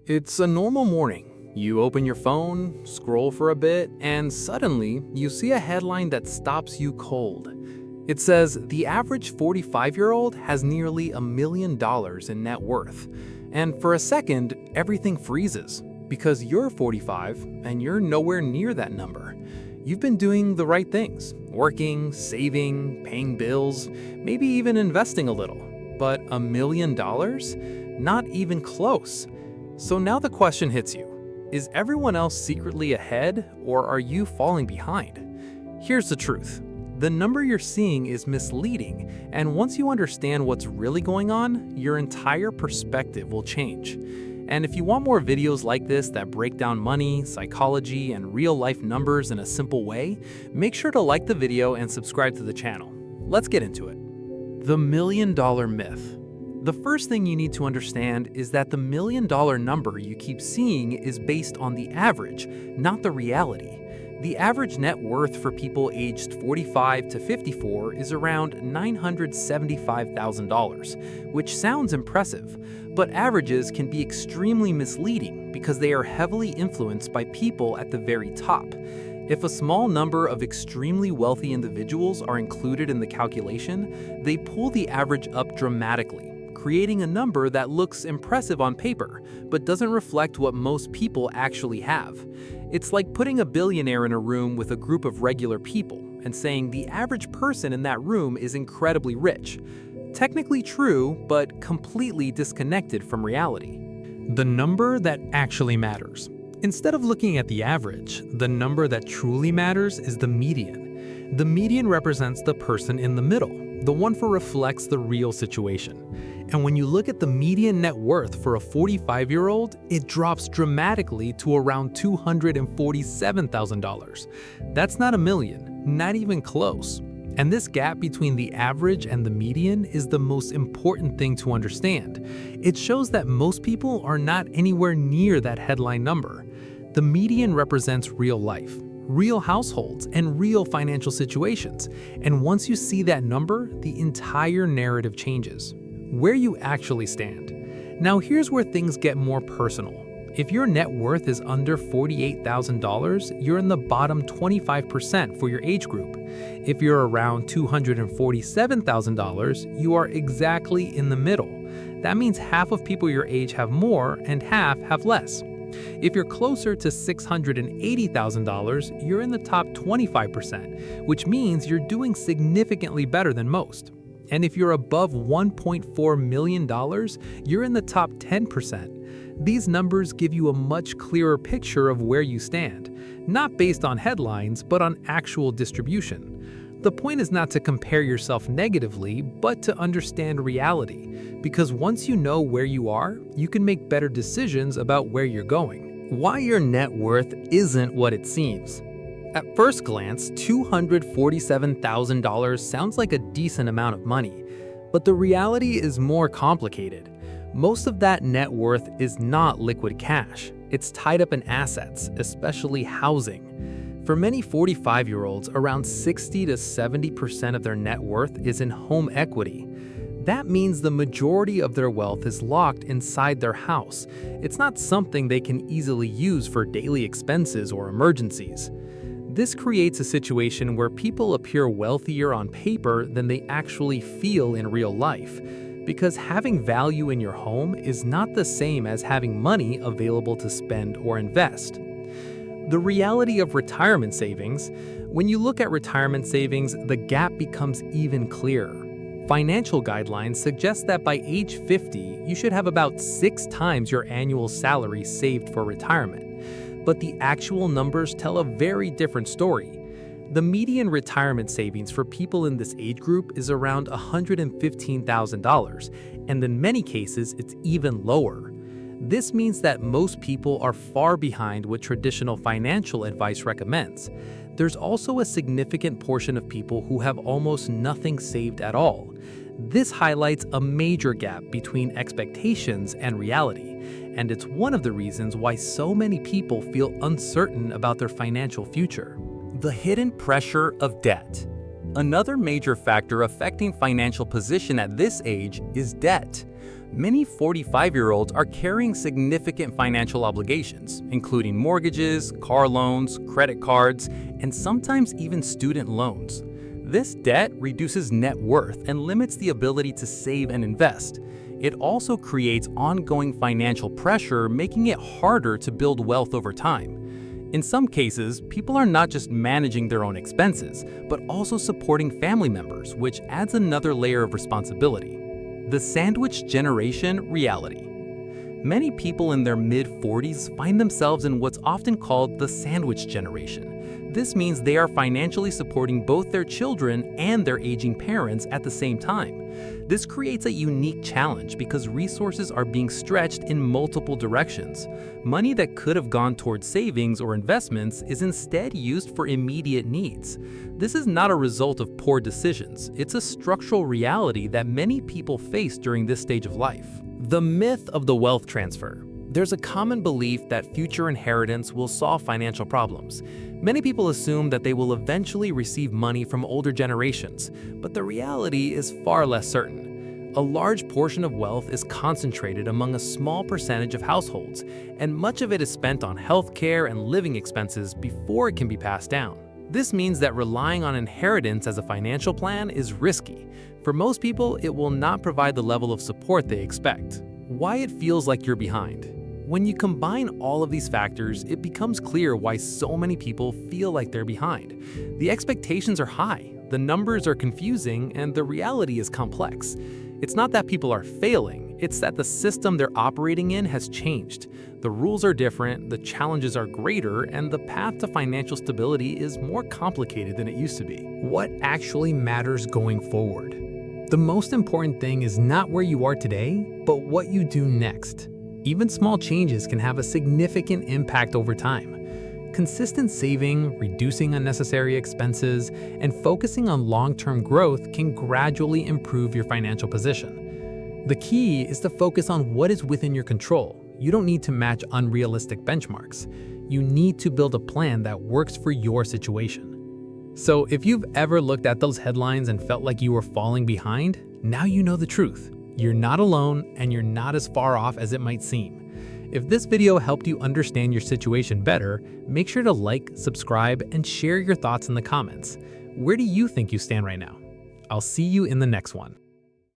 It's a normal morning. You open your phone, scroll for a bit, and suddenly you see a headline that stops you cold. It says the average 45-year-old has nearly $1 million in net worth. And for a second, everything freezes because you're 45 and you're nowhere near that number. You've been doing the right things, working, saving, paying bills, maybe even investing a little. But $1 million? Not even close. So now the question hits you. Is everyone else secretly ahead, or are you falling behind? Here's the truth. The number you're seeing is misleading, and once you understand what's really going on, your entire perspective will change. And if you want more videos like this that break down money, psychology, and real-life numbers in a simple way, make sure to like the video and subscribe to the channel. Let's get into it. The $1 million myth. The first thing you need to understand is that the $1 million number you keep seeing is based on the average, not the reality. The average net worth for people aged 45 to 54 is around $975,000, which sounds impressive, but averages can be extremely misleading because they are heavily influenced by people at the very top. If a small number of extremely wealthy individuals are included in the calculation, they pull the average up dramatically, creating a number that looks impressive on paper, but doesn't reflect what most people actually have. It's like putting a billionaire in a room with a group of regular people and saying the average person in that room is incredibly rich. Technically true, but completely disconnected from reality. The number that actually matters. Instead of looking at the average, the number that truly matters is the median. The median represents the person in the middle. The one who reflects the real situation. And when you look at the median net worth for a 45-year-old, it drops dramatically to around $247,000. That's not $1 million, not even close. And this gap between the average and the median is the most important thing to understand. It shows that most people are not anywhere near that headline number. The median represents real life, real households, and real financial situations. And once you see that number, the entire narrative changes. Where you actually stand. Now here's where things get more personal. If your net worth is under $48,000, you're in the bottom 25% for your age group. If you're around $247,000, you are exactly in the middle. That means half of people your age have more and half have less. If you're closer to $680,000, you're in the top 25%, which means you're doing significantly better than most. And if you're above $1.4 million, you're in the top 10%. These numbers give you a much clearer picture of where you stand, not based on headlines, but on actual distribution. The point is not to compare yourself negatively, but to understand reality, because once you know where you are, you can make better decisions about where you're going. Why your net worth isn't what it seems. At first glance, $247,000 sounds like a decent amount of money, but the reality is more complicated. Most of that net worth is not liquid cash. It's tied up in assets, especially housing. For many 45-year-olds, around 60 to 70% of their net worth is in home equity. That means the majority of their wealth is locked inside their house. It's not something they can easily use for daily expenses or emergencies. This creates a situation where people appear wealthier on paper than they actually feel in real life, because having value in your home is not the same as having money available to spend or invest. The reality of retirement savings. When you look at retirement savings, the gap becomes even clearer. Financial guidelines suggest that by age 50, you should have about 6 times your annual salary saved for retirement. But the actual numbers tell a very different story. The median retirement savings for people in this age group is around $115,000, and in many cases, it's even lower. This means that most people are far behind what traditional financial advice recommends. There's also a significant portion of people who have almost nothing saved at all. This highlights a major gap between expectations and reality, and it's one of the reasons why so many people feel uncertain about their financial future. The hidden pressure of debt. Another major factor affecting financial position at this age is debt. Many 45-year-olds are carrying significant financial obligations, including mortgages, car loans, credit cards, and sometimes even student loans. This debt reduces net worth and limits the ability to save and invest. It also creates ongoing financial pressure, making it harder to build wealth over time. In some cases, people are not just managing their own expenses, but also supporting family members, which adds another layer of responsibility. The sandwich generation reality. Many people in their mid-40s find themselves in what's often called the sandwich generation. This means they are financially supporting both their children and their aging parents at the same time. This creates a unique challenge because resources are being stretched in multiple directions. Money that could have gone towards savings or investments is instead used for immediate needs. This is not a result of poor decisions. It's a structural reality that many people face during this stage of life. The myth of the wealth transfer. There's a common belief that future inheritance will solve financial problems. Many people assume that they will eventually receive money from older generations, but the reality is far less certain. A large portion of wealth is concentrated among a small percentage of households, and much of it is spent on healthcare and living expenses before it can be passed down. This means that relying on inheritance as a financial plan is risky. For most people, it will not provide the level of support they expect. Why it feels like you're behind. When you combine all of these factors, it becomes clear why so many people feel like they're behind. The expectations are high, the numbers are confusing, and the reality is complex. It's not that people are failing, it's that the system they're operating in has changed. The rules are different, the challenges are greater, and the path to financial stability is more complicated than it used to be. What actually matters going forward? The most important thing is not where you are today, but what you do next. Even small changes can have a significant impact over time. Consistent saving, reducing unnecessary expenses, and focusing on long-term growth can gradually improve your financial position. The key is to focus on what is within your control. You don't need to match unrealistic benchmarks. You need to build a plan that works for your situation. So if you've ever looked at those headlines and felt like you were falling behind, now you know the truth. You're not alone, and you're not as far off as it might seem. If this video helped you understand your situation better, make sure to like, subscribe, and share your thoughts in the comments. Where do you think you stand right now? I'll see you in the next one.